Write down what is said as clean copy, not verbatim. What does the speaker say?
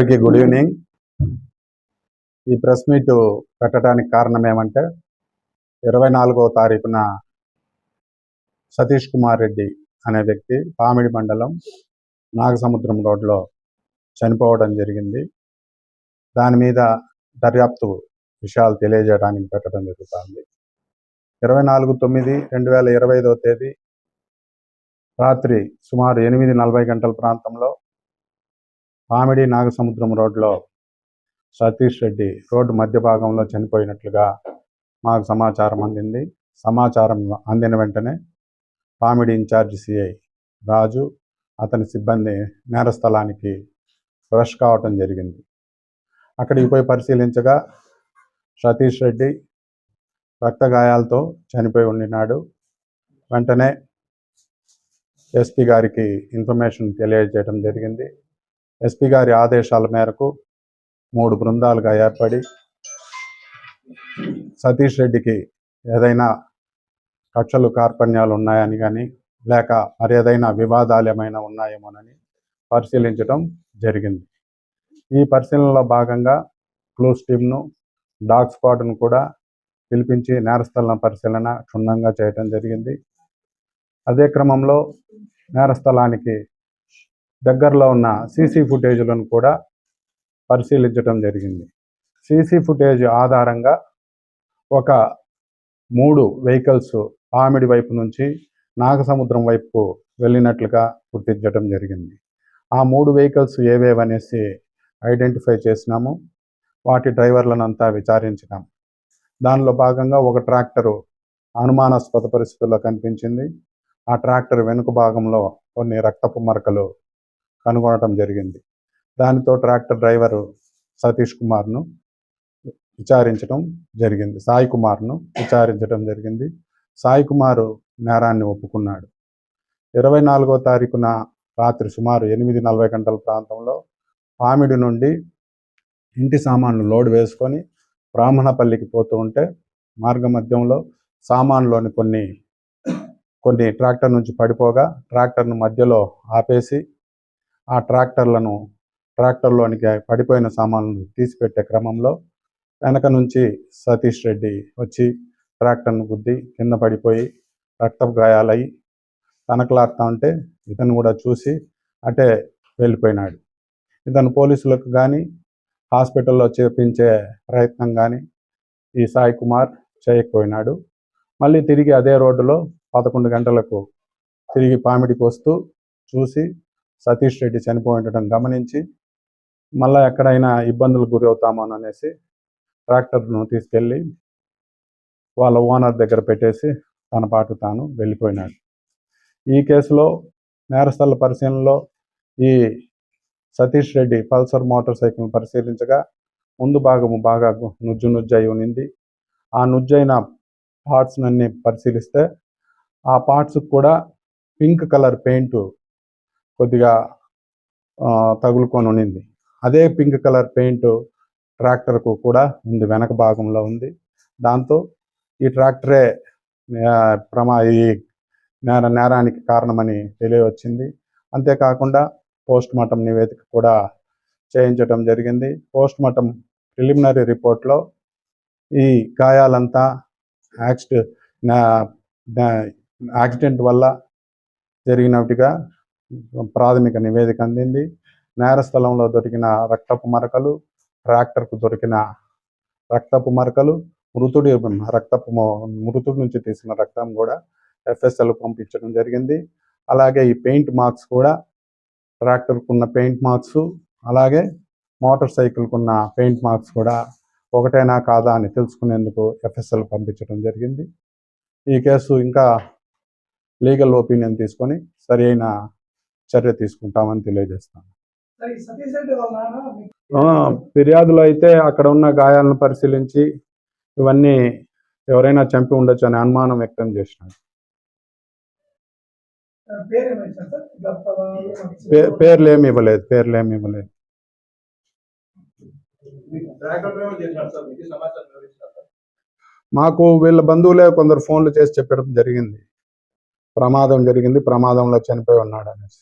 అందరికీ good evening. ఈ press meet పెట్టడానికి కారణం ఏమంటే 24వ తారీఖున సతీష్ కుమార్ రెడ్డి అనే వ్యక్తి పామిడి మండలం నాగసముద్రం రోడ్లో చనిపోవడం జరిగింది. దాని మీద దర్యాప్తు విషయాలు తెలియజేయడానికి పెట్టడం జరుగుతుంది. 24/9/2025 తేదీ రాత్రి సుమారు 8:40 గంటల ప్రాంతంలో పామిడి నాగసముద్రం రోడ్లో సతీష్ రెడ్డి రోడ్డు మధ్య భాగంలో చనిపోయినట్లుగా మాకు సమాచారం అందింది. సమాచారం అందిన వెంటనే పామిడి ఇన్ఛార్జి సిఐ రాజు అతని సిబ్బంది నేరస్థలానికి రష్ కావటం జరిగింది. అక్కడికి పోయి పరిశీలించగా సతీష్ రెడ్డి రక్త గాయాలతో చనిపోయి ఉండినాడు. వెంటనే ఎస్పీ గారికి ఇన్ఫర్మేషన్ తెలియజేయడం జరిగింది. ఎస్పీ గారి ఆదేశాల మేరకు 3 బృందాలుగా ఏర్పడి సతీష్ రెడ్డికి ఏదైనా కక్షలు కార్పణ్యాలు ఉన్నాయని కానీ లేక మరి ఏదైనా వివాదాలు ఏమైనా ఉన్నాయేమోనని పరిశీలించడం జరిగింది. ఈ పరిశీలనలో భాగంగా క్లూస్ టీమ్ను, డాగ్ స్క్వాడ్ను కూడా పిలిపించి నేరస్థలం పరిశీలన క్షుణ్ణంగా చేయడం జరిగింది. అదే క్రమంలో నేరస్థలానికి దగ్గరలో ఉన్న సీసీ ఫుటేజ్లను కూడా పరిశీలించడం జరిగింది. సీసీ ఫుటేజ్ ఆధారంగా ఒక 3 వెహికల్స్ పామిడి వైపు నుంచి నాగసముద్రం వైపు వెళ్ళినట్లుగా గుర్తించడం జరిగింది. ఆ 3 వెహికల్స్ ఏవేవనేసి ఐడెంటిఫై చేసినాము. వాటి డ్రైవర్లను అంతా విచారించినాము. దానిలో భాగంగా ఒక ట్రాక్టరు అనుమానాస్పద పరిస్థితుల్లో కనిపించింది. ఆ ట్రాక్టర్ వెనుక భాగంలో కొన్ని రక్తపు మరకలు కనుగొనడం జరిగింది. దానితో ట్రాక్టర్ డ్రైవరు సతీష్ కుమార్ను విచారించడం జరిగింది. సాయి కుమార్ను విచారించడం జరిగింది. సాయి కుమారు నేరాన్ని ఒప్పుకున్నాడు. 24వ తారీఖున రాత్రి సుమారు 8:40 గంటల ప్రాంతంలో పామిడి నుండి ఇంటి సామాన్లు లోడ్ వేసుకొని బ్రాహ్మణపల్లికి పోతూ ఉంటే మార్గ మధ్యంలో సామాన్లోని కొన్ని ట్రాక్టర్ నుంచి పడిపోగా ట్రాక్టర్ను మధ్యలో ఆపేసి ఆ ట్రాక్టర్లోనికి పడిపోయిన సామాన్లను తీసిపెట్టే క్రమంలో వెనక నుంచి సతీష్ రెడ్డి వచ్చి ట్రాక్టర్ను గుద్ది కింద పడిపోయి రక్తపు గాయాలయ్యి తనకలాడుతూ ఉంటే ఇతను కూడా చూసి అటే వెళ్ళిపోయినాడు. ఇతను పోలీసులకు కానీ హాస్పిటల్లో చేర్పించే ప్రయత్నం కానీ ఈ సాయి కుమార్ చేయకపోయినాడు. మళ్ళీ తిరిగి అదే రోడ్డులో 11 గంటలకు తిరిగి పామిడికి వస్తూ చూసి సతీష్ రెడ్డి చనిపోయి ఉండటం గమనించి మళ్ళీ ఎక్కడైనా ఇబ్బందులు గురవుతామోననేసి ట్రాక్టర్ను తీసుకెళ్ళి వాళ్ళ ఓనర్ దగ్గర పెట్టేసి తన పాటు తాను వెళ్ళిపోయినాడు. ఈ కేసులో నేరస్థల పరిశీలనలో ఈ Satish Reddy Pulsar motorcycle పరిశీలించగా ముందు భాగము బాగా నుజ్జయి ఉన్నింది. ఆ నుజ్జైన పార్ట్స్నన్నీ పరిశీలిస్తే ఆ పార్ట్స్కి కూడా పింక్ కలర్ పెయింట్ కొద్దిగా తగులుకొని ఉన్నింది. అదే పింక్ కలర్ పెయింట్ ట్రాక్టర్కు కూడా ఉంది, వెనక భాగంలో ఉంది. దాంతో ఈ ట్రాక్టరే ఈ నేరానికి కారణమని తెలియవచ్చింది. అంతేకాకుండా పోస్ట్ మార్టం నివేదిక కూడా చేయించడం జరిగింది. పోస్ట్ మార్టం ప్రిలిమినరీ రిపోర్ట్లో ఈ గాయాలంతా యాక్సిడెంట్ వల్ల జరిగినట్టుగా ప్రాథమిక నివేదిక అందింది. నేరస్థలంలో దొరికిన రక్తపు మరకలు, ట్రాక్టర్కు దొరికిన రక్తపు మరకలు, మృతుడి నుంచి తీసిన రక్తం కూడా ఎఫ్ఎస్ఎల్ పంపించడం జరిగింది. అలాగే ఈ పెయింట్ మార్క్స్ కూడా ట్రాక్టర్కు ఉన్న పెయింట్ మార్క్స్, అలాగే మోటార్ సైకిల్కు ఉన్న పెయింట్ మార్క్స్ కూడా ఒకటేనా కాదా అని తెలుసుకునేందుకు ఎఫ్ఎస్ఎల్ పంపించడం జరిగింది. ఈ కేసు ఇంకా లీగల్ ఒపీనియన్ తీసుకొని సరి అయిన చర్య తీసుకుంటామని తెలియజేస్తాను. ఫిర్యాదులో అయితే అక్కడ ఉన్న గాయాలను పరిశీలించి ఇవన్నీ ఎవరైనా చంపి ఉండొచ్చు అనే అనుమానం వ్యక్తం చేసినాడు. పేర్లు ఏమి ఇవ్వలేదు. మాకు వీళ్ళ బంధువులే కొందరు ఫోన్లు చేసి చెప్పడం జరిగింది, ప్రమాదంలో చనిపోయి ఉన్నాడు అనేసి.